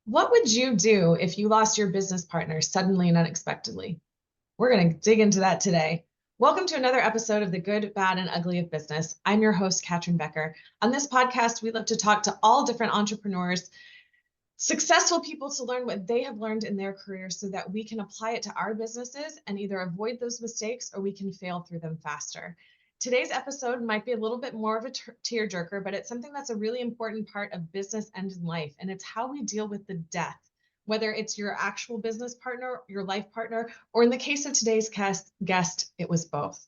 What would you do if you lost your business partner suddenly and unexpectedly? We're going to dig into that today. Welcome to another episode of The Good, Bad, and Ugly of Business. I'm your host, Katrin Becker. On this podcast, we love to talk to all different entrepreneurs, successful people, to learn what they have learned in their careers so that we can apply it to our businesses and either avoid those mistakes or we can fail through them faster. Today's episode might be a little bit more of a tearjerker, but it's something that's a really important part of business and in life, and it's how we deal with the death, whether it's your actual business partner, your life partner, or in the case of today's guest, it was both.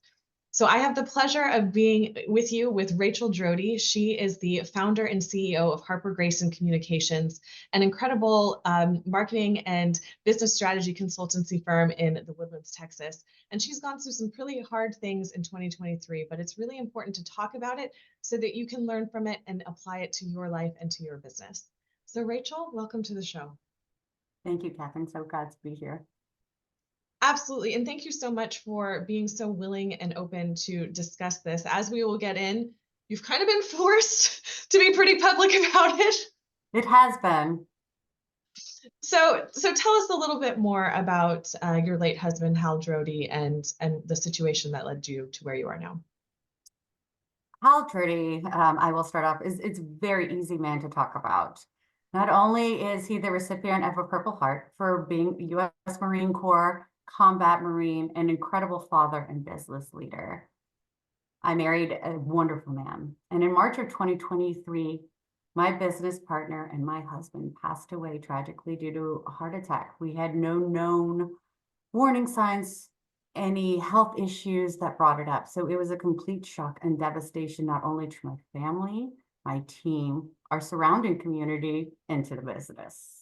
So I have the pleasure of being with you with Rachel Drody. She is the founder and CEO of Harper Grayson Communications, an incredible marketing and business strategy consultancy firm in the Woodlands, Texas. And she's gone through some pretty hard things in 2023, but it's really important to talk about it so that you can learn from it and apply it to your life and to your business. So Rachel, welcome to the show. Thank you, Catherine. So glad to be here. Absolutely. And thank you so much for being so willing and open to discuss this. As we will get in, you've kind of been forced to be pretty public about it. It has been. So tell us a little bit more about your late husband, Hal Drody, and the situation that led you to where you are now. Hal Drody, I will start off, it's a very easy man to talk about. Not only is he the recipient of a Purple Heart for being U.S. Marine Corps combat Marine, an incredible father and business leader. I married a wonderful man. And in March of 2023, my business partner and my husband passed away tragically due to a heart attack. We had no known warning signs, any health issues that brought it up. So it was a complete shock and devastation, not only to my family, my team, our surrounding community, and to the business.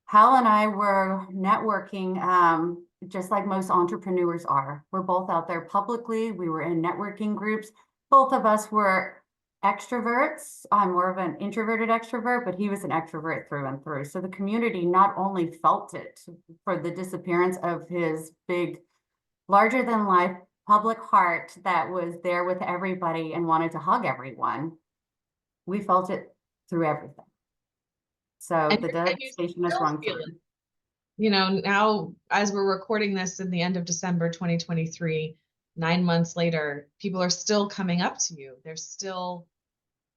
Hal and I were networking, just like most entrepreneurs are. We're both out there publicly. We were in networking groups. Both of us were extroverts. I'm more of an introverted extrovert, but he was an extrovert through and through. So the community not only felt it for the disappearance of his big, larger than life public heart that was there with everybody and wanted to hug everyone, we felt it through everything. So the devastation has run through. You know, now as we're recording this in the end of December 2023, 9 months later, people are still coming up to you. They're still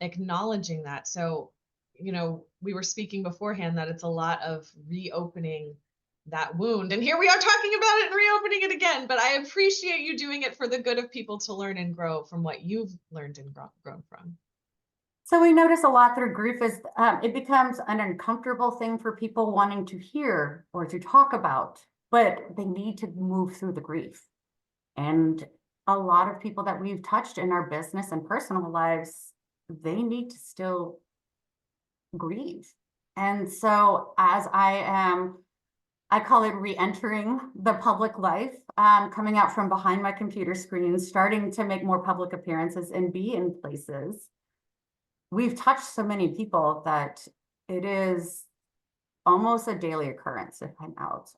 acknowledging that. So, you know, we were speaking beforehand that it's a lot of reopening that wound. And here we are talking about it and reopening it again. But I appreciate you doing it for the good of people to learn and grow from what you've learned and grown from. So we notice a lot through grief is it becomes an uncomfortable thing for people wanting to hear or to talk about, but they need to move through the grief. And a lot of people that we've touched in our business and personal lives, they need to still grieve. And so as I call it re-entering the public life, coming out from behind my computer screen, starting to make more public appearances and be in places. We've touched so many people that it is almost a daily occurrence if I'm out.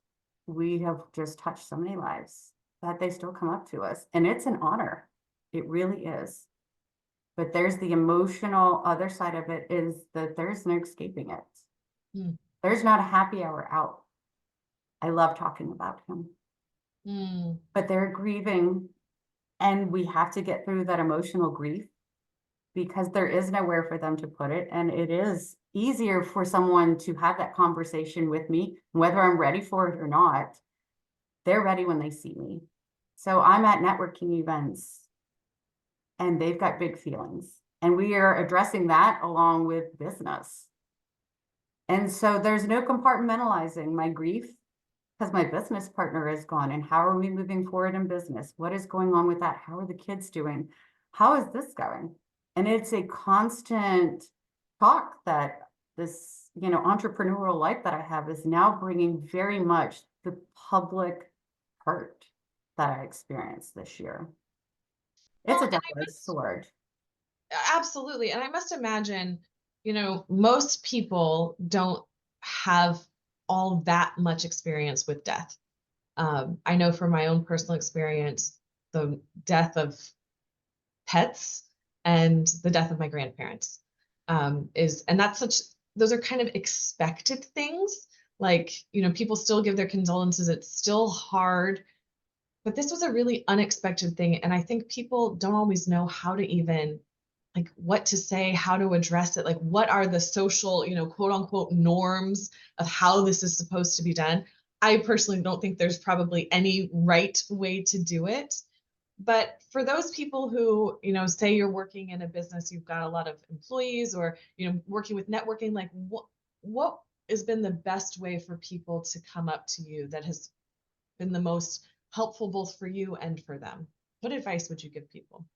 We have just touched so many lives that they still come up to us. And it's an honor. It really is. But there's the emotional other side of it is that there's no escaping it. Mm. There's not a happy hour out. I love talking about him. Mm. But they're grieving, and we have to get through that emotional grief, because there is nowhere for them to put it. And it is easier for someone to have that conversation with me, whether I'm ready for it or not. They're ready when they see me. So I'm at networking events and they've got big feelings, and we are addressing that along with business. And so there's no compartmentalizing my grief, because my business partner is gone. And how are we moving forward in business? What is going on with that? How are the kids doing? How is this going? And it's a constant talk that this, entrepreneurial life that I have is now bringing very much the public hurt that I experienced this year. It's a double-edged sword. Absolutely. And I must imagine, most people don't have all that much experience with death. I know from my own personal experience, the death of pets and the death of my grandparents and that's those are kind of expected things. Like, people still give their condolences. It's still hard, but this was a really unexpected thing. And I think people don't always know how to even, like, what to say, how to address it. Like, what are the social, quote unquote norms of how this is supposed to be done? I personally don't think there's probably any right way to do it. But for those people who, say you're working in a business, you've got a lot of employees, or, working with networking, like, what has been the best way for people to come up to you that has been the most helpful both for you and for them? What advice would you give people?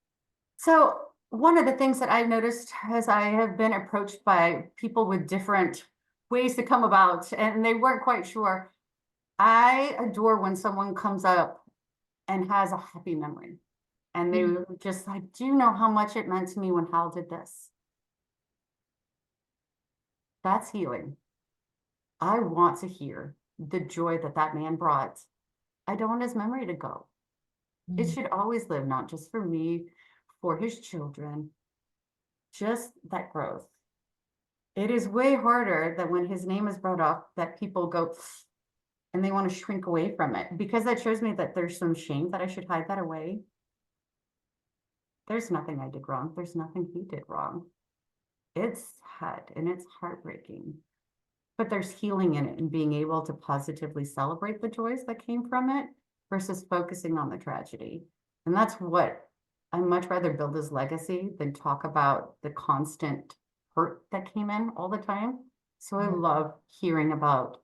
So one of the things that I've noticed as I have been approached by people with different ways to come about, and they weren't quite sure. I adore when someone comes up and has a happy memory. And they Mm, were just like, do you know how much it meant to me when Hal did this? That's healing. I want to hear the joy that that man brought. I don't want his memory to go. It mm, should always live, not just for me, for his children, just that growth. It is way harder that when his name is brought up, that people go and they want to shrink away from it, because that shows me that there's some shame that I should hide that away. There's nothing I did wrong. There's nothing he did wrong. It's sad and it's heartbreaking, but there's healing in it and being able to positively celebrate the joys that came from it versus focusing on the tragedy. And that's what I much rather build his legacy than talk about the constant hurt that came in all the time. So I mm. love hearing about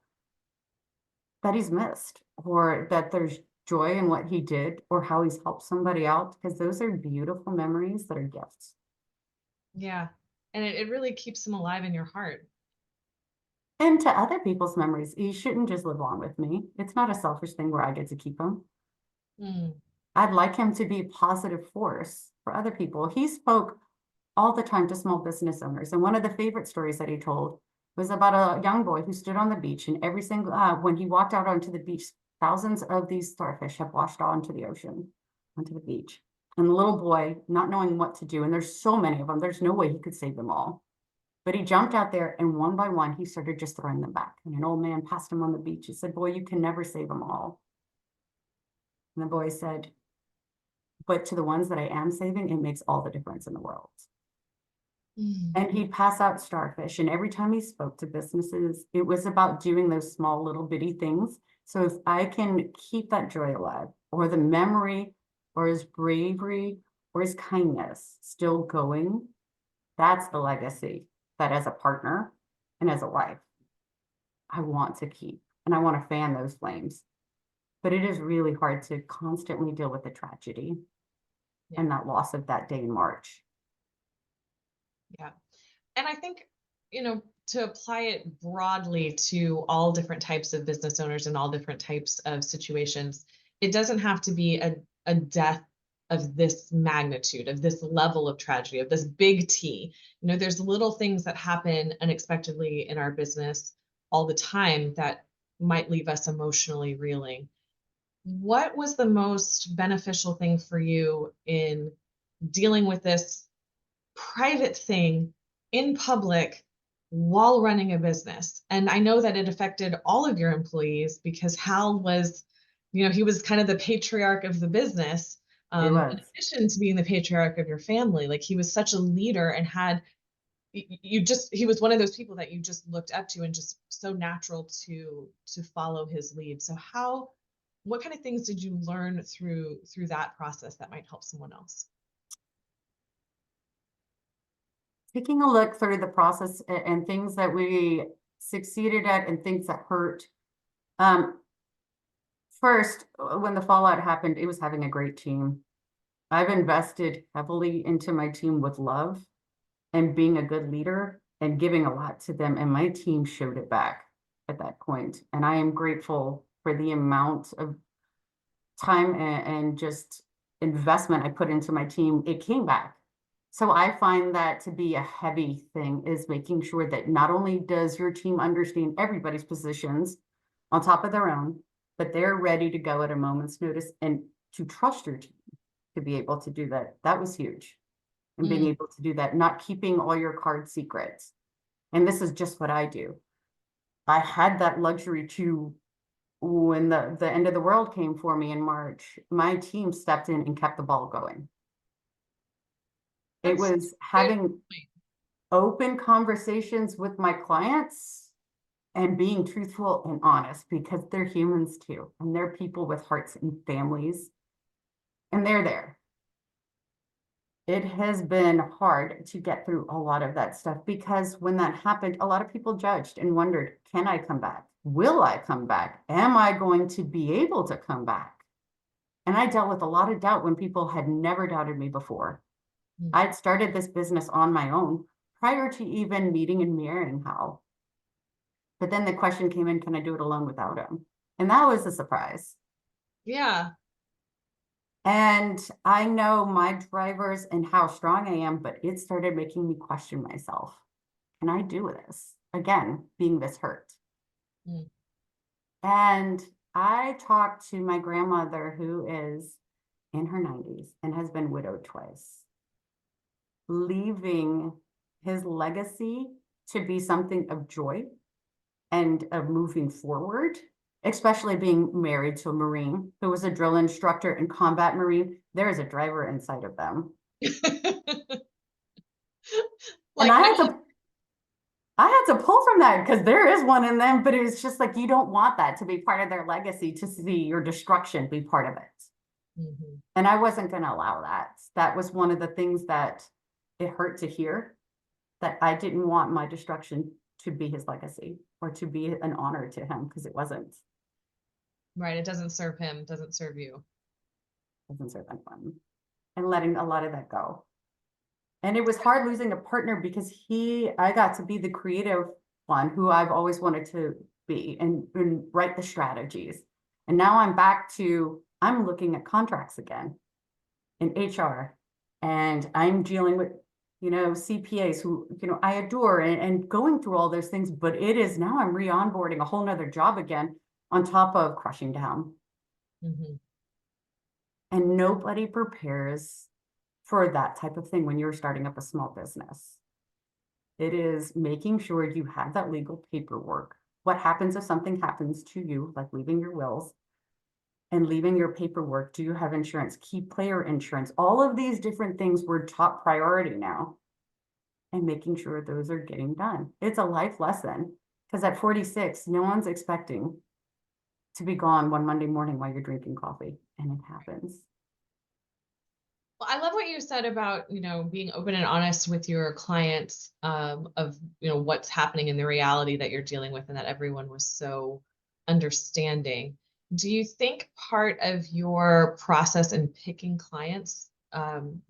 that he's missed, or that there's joy in what he did, or how he's helped somebody out, because those are beautiful memories that are gifts. Yeah. And it really keeps them alive in your heart. And to other people's memories, he shouldn't just live on with me. It's not a selfish thing where I get to keep him. Mm, I'd like him to be a positive force for other people. He spoke all the time to small business owners. And one of the favorite stories that he told was about a young boy who stood on the beach, and every single, when he walked out onto the beach, thousands of these starfish have washed onto the ocean, onto the beach. And the little boy, not knowing what to do, and there's so many of them, there's no way he could save them all. But he jumped out there, and one by one, he started just throwing them back. And an old man passed him on the beach. He said, "Boy, you can never save them all." And the boy said, "But to the ones that I am saving, it makes all the difference in the world." mm, And he'd pass out starfish. And every time he spoke to businesses, it was about doing those small little bitty things. So if I can keep that joy alive, or the memory, or his bravery, or his kindness still going, that's the legacy that as a partner and as a wife, I want to keep. And I want to fan those flames. But it is really hard to constantly deal with the tragedy yeah. and that loss of that day in March. Yeah. And I think, to apply it broadly to all different types of business owners and all different types of situations, it doesn't have to be a death of this magnitude, of this level of tragedy, of this big T. There's little things that happen unexpectedly in our business all the time that might leave us emotionally reeling. What was the most beneficial thing for you in dealing with this private thing in public while running a business? And I know that it affected all of your employees because Hal was, he was kind of the patriarch of the business. It In was. addition to being the patriarch of your family, like he was such a leader and he was one of those people that you just looked up to and just so natural to follow his lead. So what kind of things did you learn through that process that might help someone else? Taking a look through the process and things that we succeeded at and things that hurt. Um, First, when the fallout happened, it was having a great team. I've invested heavily into my team with love and being a good leader and giving a lot to them. And my team showed it back at that point. And I am grateful for the amount of time and just investment I put into my team. It came back. So I find that to be a heavy thing, is making sure that not only does your team understand everybody's positions on top of their own, but they're ready to go at a moment's notice, and to trust your team to be able to do that. That was huge. And being Mm, able to do that, not keeping all your cards secret, And this is just what I do. I had that luxury to, when the end of the world came for me in March, my team stepped in and kept the ball going. It That's was having open conversations with my clients and being truthful and honest, because they're humans too, and they're people with hearts and families, and they're there. It has been hard to get through a lot of that stuff, because when that happened, a lot of people judged and wondered, can I come back? Will I come back? Am I going to be able to come back? And I dealt with a lot of doubt when people had never doubted me before. I'd started this business on my own prior to even meeting and marrying Hal. But then the question came in, can I do it alone without him? And that was a surprise. Yeah. And I know my drivers and how strong I am, but it started making me question myself. Can I do this? Again, being this hurt. Mm. And I talked to my grandmother, who is in her 90s and has been widowed twice, leaving his legacy to be something of joy and of moving forward, especially being married to a Marine who was a drill instructor and combat Marine. There is a driver inside of them. Like, And I had to pull from that, because there is one in them, but it's just like, you don't want that to be part of their legacy, to see your destruction be part of it. mm-hmm. And I wasn't going to allow that. That was one of the things that it hurt to hear, that I didn't want my destruction to be his legacy or to be an honor to him, because it wasn't. Right. It doesn't serve him, doesn't serve you. Doesn't serve anyone. And letting a lot of that go. And it was hard losing a partner, because I got to be the creative one who I've always wanted to be, and write the strategies. And now I'm looking at contracts again in HR, and I'm dealing with, CPAs who, I adore, and going through all those things, but now I'm re-onboarding a whole nother job again on top of crushing down. Mm-hmm. And nobody prepares for that type of thing when you're starting up a small business. It is making sure you have that legal paperwork. What happens if something happens to you, like leaving your wills and leaving your paperwork? Do you have insurance? Key player insurance? All of these different things were top priority now, and making sure those are getting done. It's a life lesson, because at 46, no one's expecting to be gone one Monday morning while you're drinking coffee, and it happens. Well, I love what you said about, being open and honest with your clients, of, what's happening in the reality that you're dealing with, and that everyone was so understanding. Do you think part of your process in picking clients,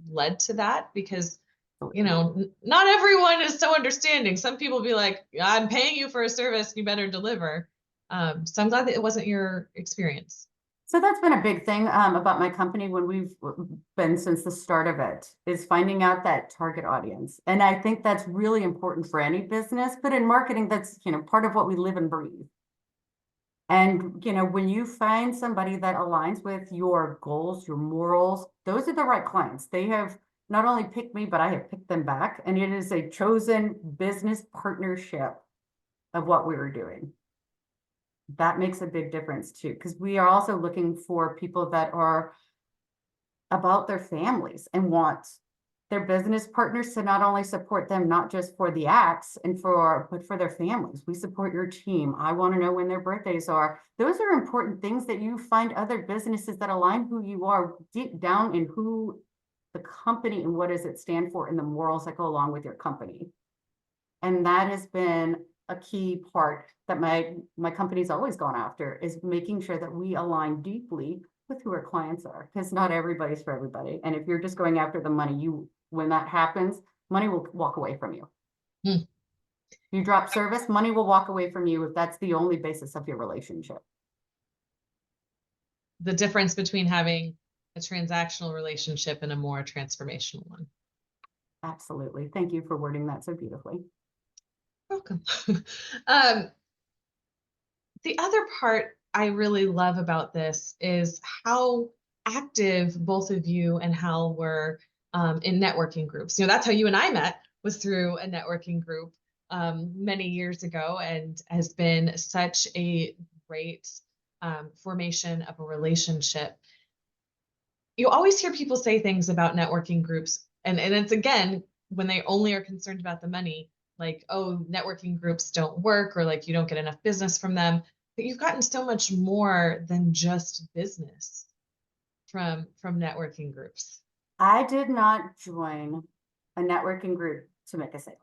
led to that? Because, not everyone is so understanding. Some people be like, I'm paying you for a service, you better deliver. So I'm glad that it wasn't your experience. So that's been a big thing about my company when we've been since the start of it, is finding out that target audience. And I think that's really important for any business, but in marketing, that's, part of what we live and breathe. And, when you find somebody that aligns with your goals, your morals, those are the right clients. They have not only picked me, but I have picked them back. And it is a chosen business partnership of what we were doing. That makes a big difference too, because we are also looking for people that are about their families and want their business partners to not only support them, not just for the acts but for their families. We support your team. I want to know when their birthdays are. Those are important things that you find other businesses that align who you are deep down in who the company and what does it stand for, and the morals that go along with your company. And that has been a key part that my company's always gone after, is making sure that we align deeply with who our clients are, because not everybody's for everybody. And if you're just going after the money, when that happens, money will walk away from you. Mm. You drop service, money will walk away from you if that's the only basis of your relationship. The difference between having a transactional relationship and a more transformational one. Absolutely. Thank you for wording that so beautifully. Welcome. The other part I really love about this is how active both of you and Hal were, in networking groups. That's how you and I met, was through a networking group. many years ago and has been such a great formation of a relationship. You always hear people say things about networking groups, and it's again, when they only are concerned about the money, like, oh, networking groups don't work, or like you don't get enough business from them. But you've gotten so much more than just business from networking groups. I did not join a networking group to make a sale.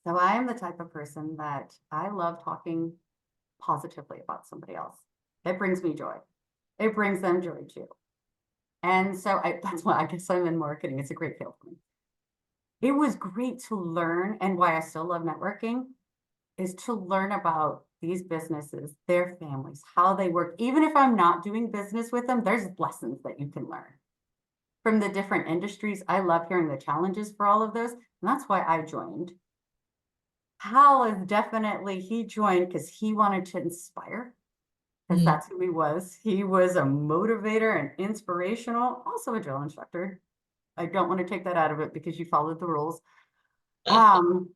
So I am the type of person that I love talking positively about somebody else. It brings me joy. It brings them joy too. And so that's why I guess I'm in marketing. It's a great field for me. It was great to learn, and why I still love networking is to learn about these businesses, their families, how they work. Even if I'm not doing business with them, there's lessons that you can learn from the different industries. I love hearing the challenges for all of those. And that's why I joined. Hal is definitely, he joined because he wanted to inspire, because that's who he was. He was a motivator and inspirational, also a drill instructor. I don't want to take that out of it because you followed the rules. And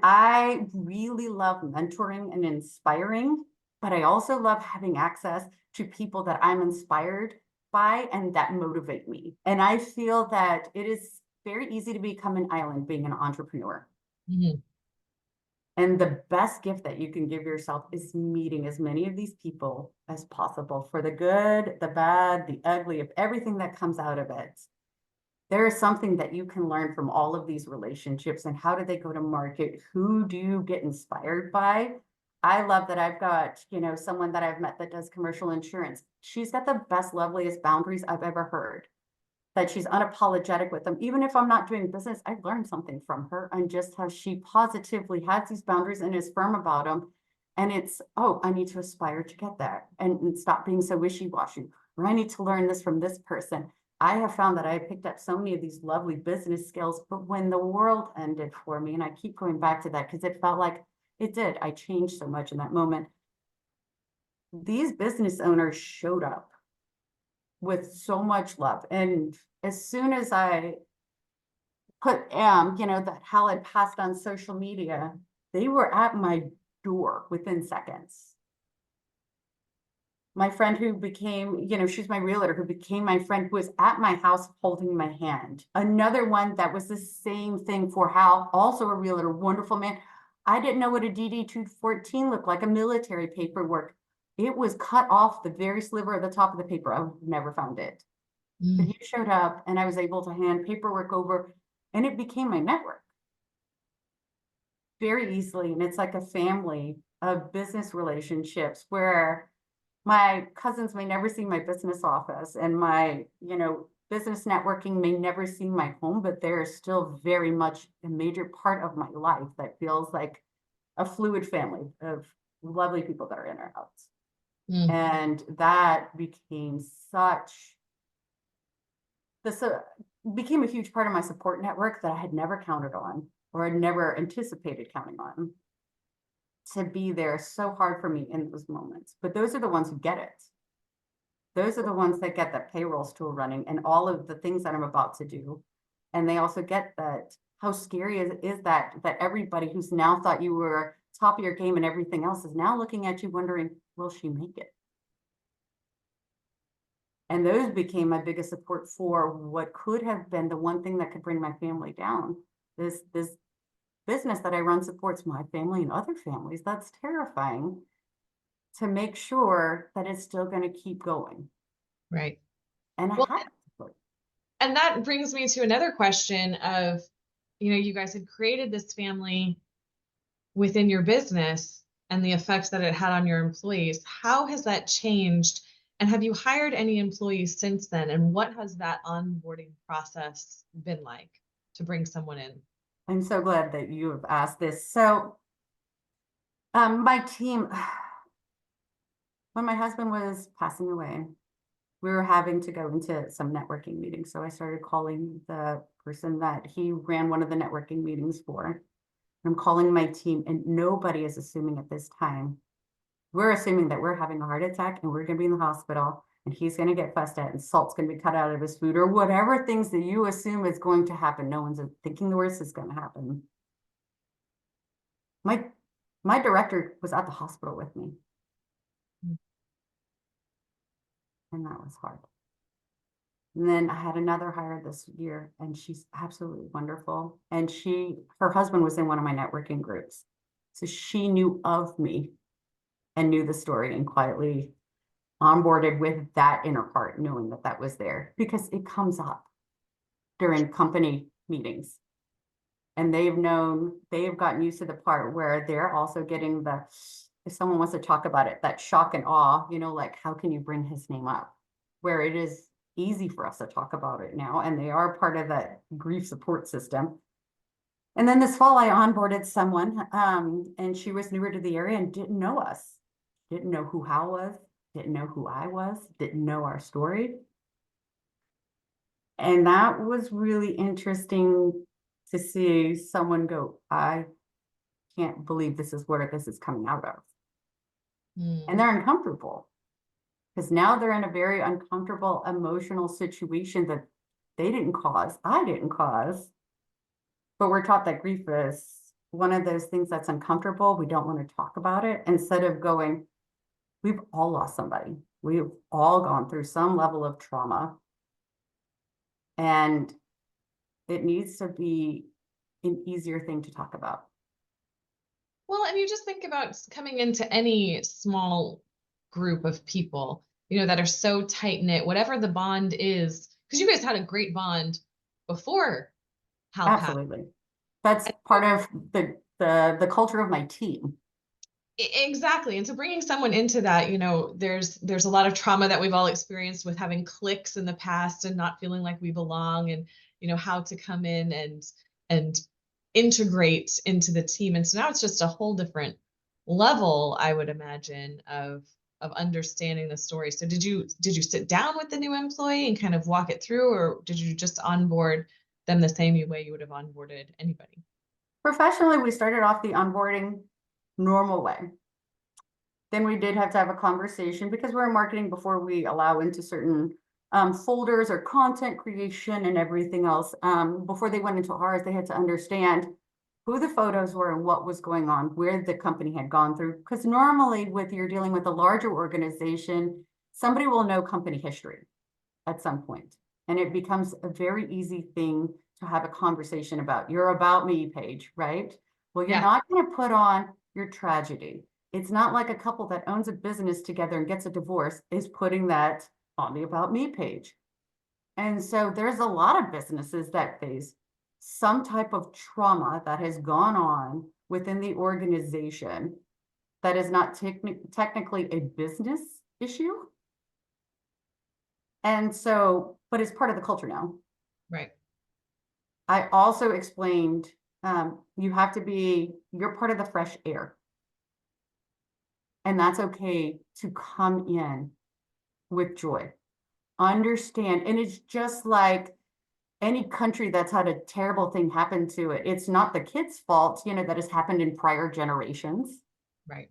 I really love mentoring and inspiring, but I also love having access to people that I'm inspired by and that motivate me. And I feel that it is very easy to become an island being an entrepreneur. And the best gift that you can give yourself is meeting as many of these people as possible, for the good, the bad, the ugly, of everything that comes out of it. There is something that you can learn from all of these relationships, and how do they go to market? Who do you get inspired by? I love that I've got, someone that I've met that does commercial insurance. She's got the best, loveliest boundaries I've ever heard. That she's unapologetic with them. Even if I'm not doing business, I learned something from her, and just how she positively has these boundaries and is firm about them. And it's, oh, I need to aspire to get there and stop being so wishy-washy, or I need to learn this from this person. I have found that I picked up so many of these lovely business skills, but when the world ended for me, and I keep going back to that because it felt like it did, I changed so much in that moment. These business owners showed up with so much love. And as soon as I put, that Hal had passed on social media, they were at my door within seconds. My friend who became, she's my realtor, who became my friend, who was at my house holding my hand. Another one that was the same thing for Hal, also a realtor, wonderful man. I didn't know what a DD-214 looked like, a military paperwork. It was cut off the very sliver at the top of the paper. I've never found it. But he showed up, and I was able to hand paperwork over, and it became my network very easily. And it's like a family of business relationships where my cousins may never see my business office, and my, business networking may never see my home, but they're still very much a major part of my life that feels like a fluid family of lovely people that are in our house. And that became became a huge part of my support network that I had never counted on, or had never anticipated counting on, to be there so hard for me in those moments. But those are the ones who get it. Those are the ones that get that payroll still running and all of the things that I'm about to do. And they also get that, how scary is that everybody who's now thought you were top of your game and everything else is now looking at you wondering, will she make it? And those became my biggest support for what could have been the one thing that could bring my family down. This business that I run supports my family and other families. That's terrifying, to make sure that it's still going to keep going. Right. And well, and that brings me to another question of, you guys had created this family within your business and the effect that it had on your employees. How has that changed? And have you hired any employees since then? And what has that onboarding process been like to bring someone in? I'm so glad that you have asked this. So my team, when my husband was passing away, we were having to go into some networking meetings. So I started calling the person that he ran one of the networking meetings for. I'm calling my team, and nobody is assuming at this time. We're assuming that we're having a heart attack and we're going to be in the hospital, and he's going to get fussed at, and salt's going to be cut out of his food, or whatever things that you assume is going to happen. No one's thinking the worst is going to happen. My director was at the hospital with me. And that was hard. And then I had another hire this year, and she's absolutely wonderful. And her husband was in one of my networking groups. So she knew of me and knew the story, and quietly onboarded with that in her heart, knowing that that was there, because it comes up during company meetings. And they've gotten used to the part where they're also getting if someone wants to talk about it, that shock and awe, like, how can you bring his name up? Where it is easy for us to talk about it now, and they are part of that grief support system. And then this fall, I onboarded someone, and she was newer to the area and didn't know us, didn't know who Hal was, didn't know who I was, didn't know our story. And that was really interesting to see someone go, I can't believe this is where this is coming out of. And they're uncomfortable, because now they're in a very uncomfortable emotional situation that they didn't cause, I didn't cause. But we're taught that grief is one of those things that's uncomfortable. We don't want to talk about it, instead of going, we've all lost somebody. We've all gone through some level of trauma. And it needs to be an easier thing to talk about. Well, and you just think about coming into any small group of people, that are so tight knit, whatever the bond is, because you guys had a great bond before Hal passed. Absolutely. That's part of the culture of my team. Exactly. And so bringing someone into that, there's a lot of trauma that we've all experienced with having cliques in the past and not feeling like we belong, and how to come in and integrate into the team. And so now it's just a whole different level, I would imagine, of understanding the story. So did you sit down with the new employee and kind of walk it through, or did you just onboard them the same way you would have onboarded anybody? Professionally, we started off the onboarding normal way. Then we did have to have a conversation, because we're in marketing before we allow into certain folders or content creation and everything else. Before they went into ours, they had to understand who the photos were and what was going on, where the company had gone through. Because normally, you're dealing with a larger organization, somebody will know company history at some point. And it becomes a very easy thing to have a conversation about your About Me page, right? Well, you're not going to put on your tragedy. It's not like a couple that owns a business together and gets a divorce is putting that on the About Me page. And so there's a lot of businesses that face some type of trauma that has gone on within the organization that is not technically a business issue. And so, but it's part of the culture now. Right. I also explained, you're part of the fresh air. And that's okay to come in with joy. Understand, and it's just like any country that's had a terrible thing happen to it. It's not the kids' fault, that has happened in prior generations. Right.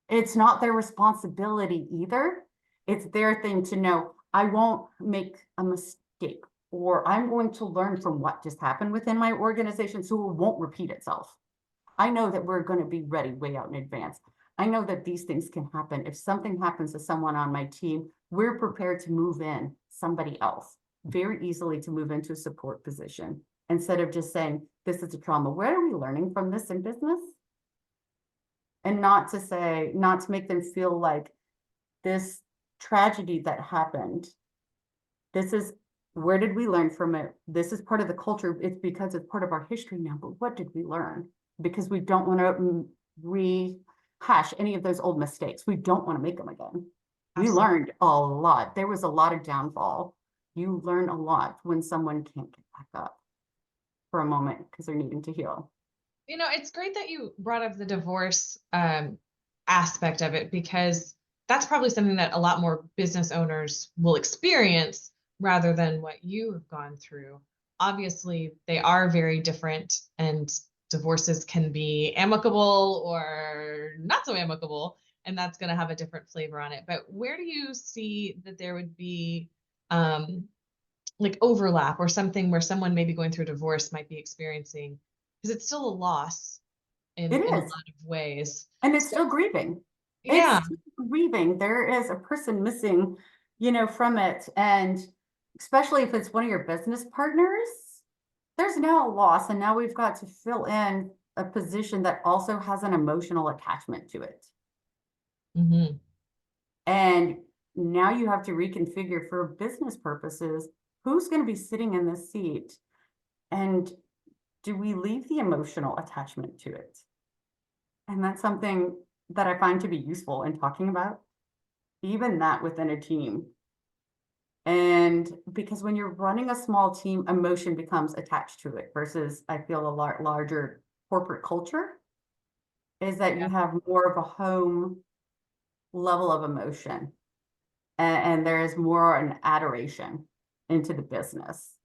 It's not their responsibility either. It's their thing to know, I won't make a mistake, or I'm going to learn from what just happened within my organization so it won't repeat itself. I know that we're going to be ready way out in advance. I know that these things can happen. If something happens to someone on my team, we're prepared to move in somebody else very easily, to move into a support position, instead of just saying, this is a trauma. Where are we learning from this in business? And not to make them feel like this tragedy that happened, where did we learn from it? This is part of the culture. It's because it's part of our history now, but what did we learn? Because we don't want to rehash any of those old mistakes. We don't want to make them again. Absolutely. We learned a lot. There was a lot of downfall. You learn a lot when someone can't get back up for a moment because they're needing to heal. It's great that you brought up the divorce aspect of it, because that's probably something that a lot more business owners will experience rather than what you have gone through. Obviously, they are very different, and divorces can be amicable or not so amicable. and that's going to have a different flavor on it. But where do you see that there would be like overlap or something where someone maybe going through a divorce might be experiencing, because it's still a loss It in a is. lot of ways. And it's So still grieving. It's yeah. still grieving. There is a person missing, from it. And especially if it's one of your business partners, there's now a loss. And now we've got to fill in a position that also has an emotional attachment to it. Mm-hmm. And now you have to reconfigure for business purposes, who's going to be sitting in this seat? And do we leave the emotional attachment to it? And that's something that I find to be useful in talking about, even that within a team. And because when you're running a small team, emotion becomes attached to it versus I feel a larger corporate culture is that you Yeah. have more of a home level of emotion and there is more an adoration into the business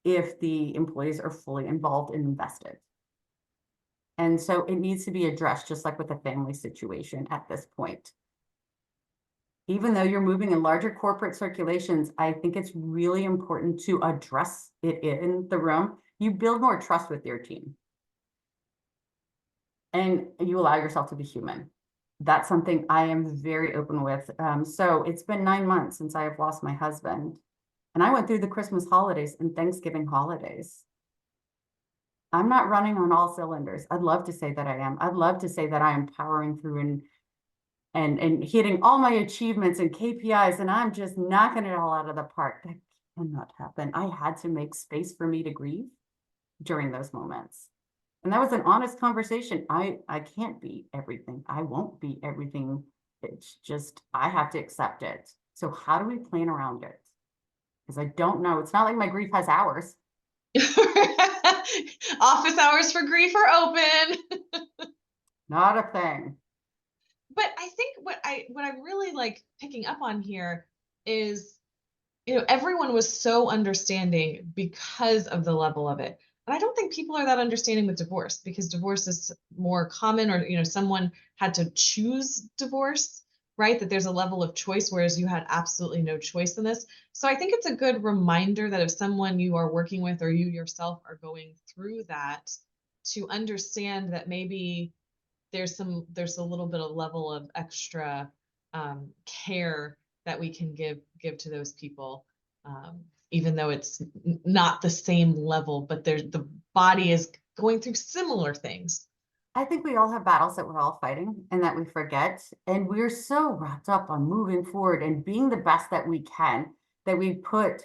if the employees are fully involved and invested. And so it needs to be addressed just like with a family situation at this point. Even though you're moving in larger corporate circulations, I think it's really important to address it in the room. You build more trust with your team. And you allow yourself to be human. That's something I am very open with. So it's been 9 months since I have lost my husband. And I went through the Christmas holidays and Thanksgiving holidays. I'm not running on all cylinders. I'd love to say that I am. I'd love to say that I am powering through and hitting all my achievements and KPIs, and I'm just knocking it all out of the park. That cannot happen. I had to make space for me to grieve during those moments. And that was an honest conversation. I can't be everything. I won't be everything. It's just, I have to accept it. So how do we plan around it? Because I don't know. It's not like my grief has hours. Office hours for grief are open. Not a thing. But I think what I'm really like picking up on here is, everyone was so understanding because of the level of it. And I don't think people are that understanding with divorce, because divorce is more common, or, someone had to choose divorce, right? That there's a level of choice, whereas you had absolutely no choice in this. So I think it's a good reminder that if someone you are working with or you yourself are going through that, to understand that maybe there's a little bit of level of extra care that we can give to those people, even though it's not the same level, but the body is going through similar things. I think we all have battles that we're all fighting and that we forget. And we're so wrapped up on moving forward and being the best that we can that we put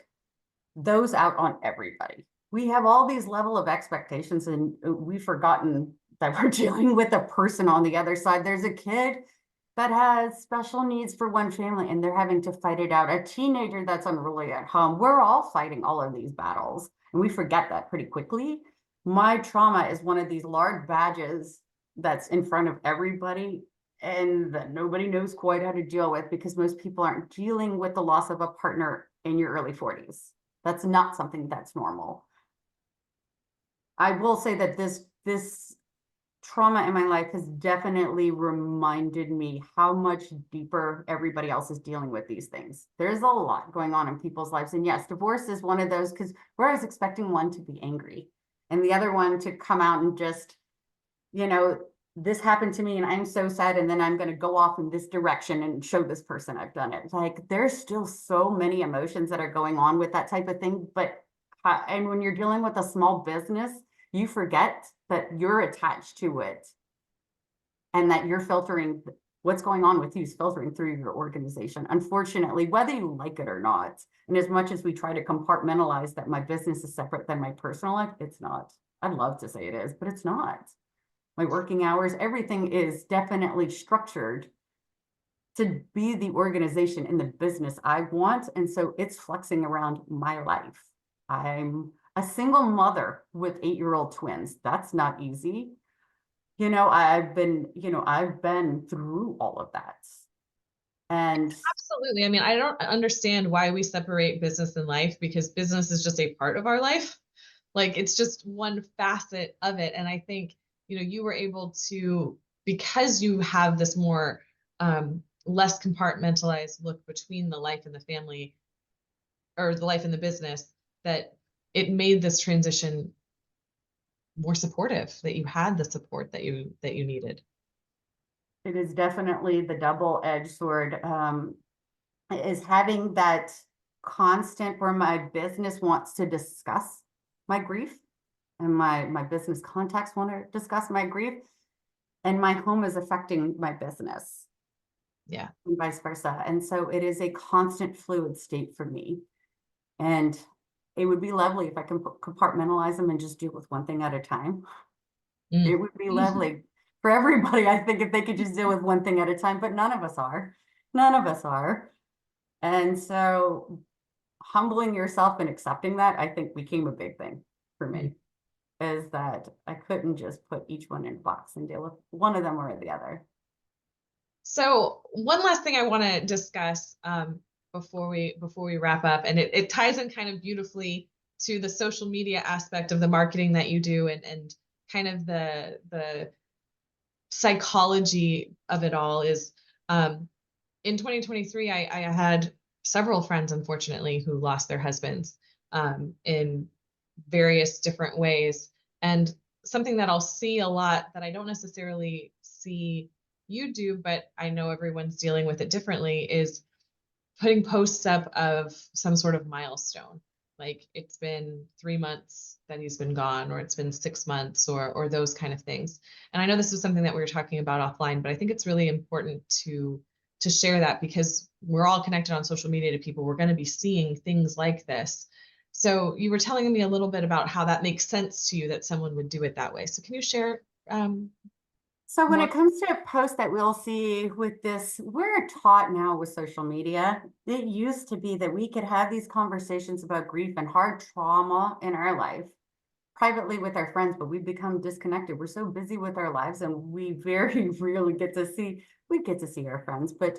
those out on everybody. We have all these level of expectations and we've forgotten that we're dealing with a person on the other side. There's a kid that has special needs for one family and they're having to fight it out. A teenager that's unruly at home. We're all fighting all of these battles and we forget that pretty quickly. My trauma is one of these large badges that's in front of everybody and that nobody knows quite how to deal with because most people aren't dealing with the loss of a partner in your early 40s. That's not something that's normal. I will say that this trauma in my life has definitely reminded me how much deeper everybody else is dealing with these things. There's a lot going on in people's lives. And yes, divorce is one of those, because where I was expecting one to be angry and the other one to come out and just, this happened to me and I'm so sad. And then I'm going to go off in this direction and show this person I've done it. Like there's still so many emotions that are going on with that type of thing. And when you're dealing with a small business, you forget that you're attached to it and that you're filtering what's going on with you is filtering through your organization. Unfortunately, whether you like it or not, and as much as we try to compartmentalize that my business is separate than my personal life, it's not. I'd love to say it is, but it's not. My working hours, everything is definitely structured to be the organization in the business I want. And so it's flexing around my life. I'm a single mother with 8-year-old twins. That's not easy. I've been through all of that. And Absolutely. I mean, I don't understand why we separate business and life, because business is just a part of our life. Like it's just one facet of it. And I think, you were able to, because you have this more less compartmentalized look between the life and the family, or the life and the business, that it made this transition more supportive, that you had the support that you needed. It is definitely the double-edged sword, is having that constant where my business wants to discuss my grief, and my business contacts want to discuss my grief, and my home is affecting my business. Yeah. And vice versa. And so it is a constant fluid state for me. And it would be lovely if I can compartmentalize them and just deal with one thing at a time. Mm. It would be lovely for everybody, I think, if they could just deal with one thing at a time, but none of us are. None of us are. And so humbling yourself and accepting that, I think, became a big thing for me, is that I couldn't just put each one in a box and deal with one of them or the other. So one last thing I want to discuss before we wrap up, and it ties in kind of beautifully to the social media aspect of the marketing that you do, and kind of the psychology of it all, is in 2023, I had several friends, unfortunately, who lost their husbands in various different ways. And something that I'll see a lot that I don't necessarily see you do, but I know everyone's dealing with it differently, is putting posts up of some sort of milestone. Like, it's been 3 months that he's been gone, or it's been 6 months, or those kind of things. And I know this is something that we were talking about offline, but I think it's really important to share that, because we're all connected on social media to people. We're going to be seeing things like this. So you were telling me a little bit about how that makes sense to you, that someone would do it that way. So can you share So when more? it comes to a post that we'll see with this, we're taught now with social media. It used to be that we could have these conversations about grief and hard trauma in our life privately with our friends, but we've become disconnected. We're so busy with our lives, and we very rarely get to see, we get to see our friends, but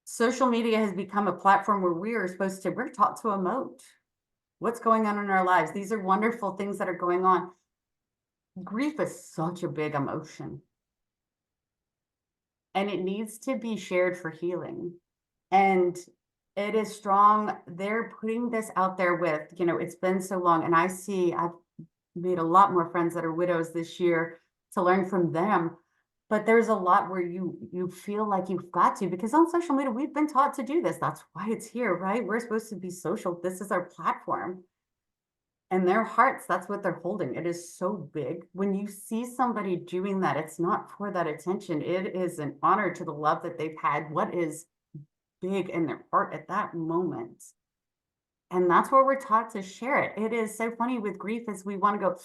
social media has become a platform where we're taught to emote what's going on in our lives. These are wonderful things that are going on. Grief is such a big emotion, and it needs to be shared for healing. And it is strong. They're putting this out there with, it's been so long. And I've made a lot more friends that are widows this year to learn from them. But there's a lot where you feel like you've got to, because on social media, we've been taught to do this. That's why it's here, right? We're supposed to be social. This is our platform. And their hearts, that's what they're holding. It is so big. When you see somebody doing that, it's not for that attention. It is an honor to the love that they've had, what is big in their heart at that moment. And that's where we're taught to share it. It is so funny with grief, is we want to go,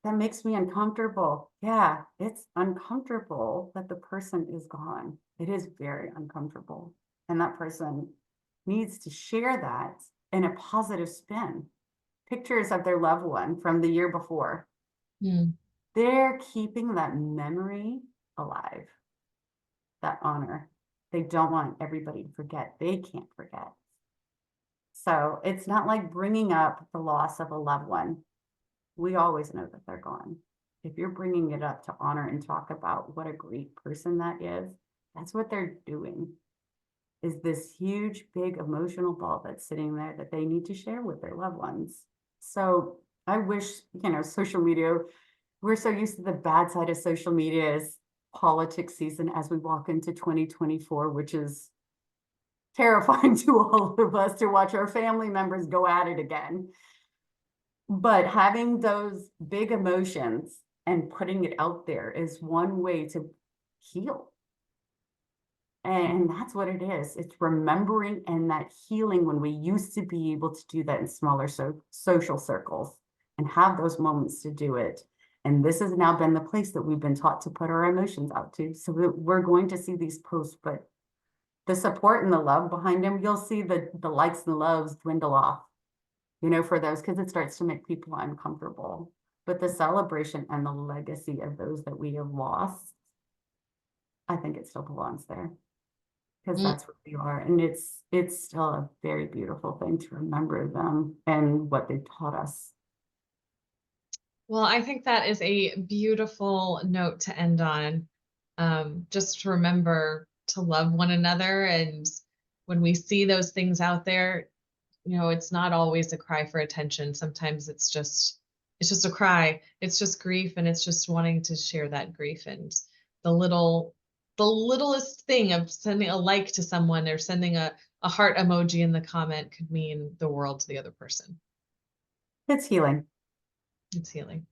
that makes me uncomfortable. Yeah, it's uncomfortable that the person is gone. It is very uncomfortable. And that person needs to share that in a positive spin. Pictures of their loved one from the year before. Mm. They're keeping that memory alive, that honor. They don't want everybody to forget. They can't forget. So it's not like bringing up the loss of a loved one. We always know that they're gone. If you're bringing it up to honor and talk about what a great person that is, that's what they're doing, is this huge, big emotional ball that's sitting there that they need to share with their loved ones. So I wish, social media, we're so used to the bad side of social media as politics season as we walk into 2024, which is terrifying to all of us to watch our family members go at it again. But having those big emotions and putting it out there is one way to heal. And that's what it is. It's remembering and that healing, when we used to be able to do that in smaller social circles and have those moments to do it. And this has now been the place that we've been taught to put our emotions out to. So we're going to see these posts, but the support and the love behind them, you'll see the likes and loves dwindle off, for those, because it starts to make people uncomfortable. But the celebration and the legacy of those that we have lost, I think it still belongs there. Because that's what we are. And it's still a very beautiful thing to remember them and what they taught us. Well, I think that is a beautiful note to end on. Just to remember to love one another. And when we see those things out there, it's not always a cry for attention. Sometimes it's just a cry. It's just grief, and it's just wanting to share that grief. And the littlest thing of sending a like to someone or sending a heart emoji in the comment could mean the world to the other person. It's healing. It's healing.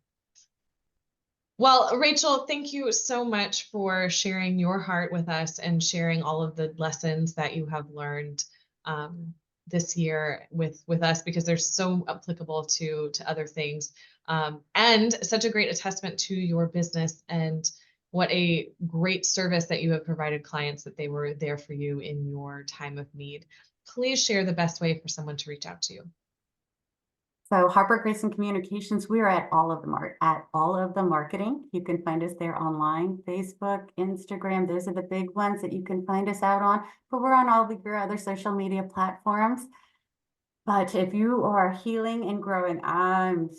Well, Rachel, thank you so much for sharing your heart with us and sharing all of the lessons that you have learned this year with us, because they're so applicable to other things, and such a great attestament to your business and what a great service that you have provided clients, that they were there for you in your time of need. Please share the best way for someone to reach out to you. So Harper Grayson Communications, we are at all of the marketing. You can find us there online, Facebook, Instagram. Those are the big ones that you can find us out on, but we're on all of your other social media platforms. But if you are healing and growing, I'm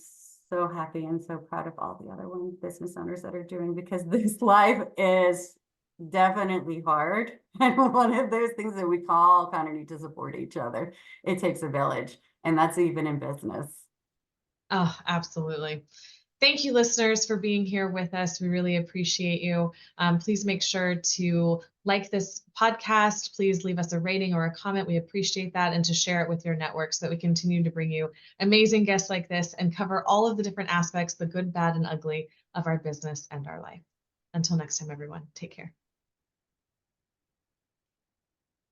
so happy and so proud of all the other business owners that are doing, because this life is definitely hard. And one of those things that we all kind of need to support each other. It takes a village, and that's even in business. Oh, absolutely. Thank you, listeners, for being here with us. We really appreciate you. Please make sure to like this podcast. Please leave us a rating or a comment. We appreciate that. And to share it with your network so that we continue to bring you amazing guests like this and cover all of the different aspects, the good, bad, and ugly of our business and our life. Until next time, everyone, take care.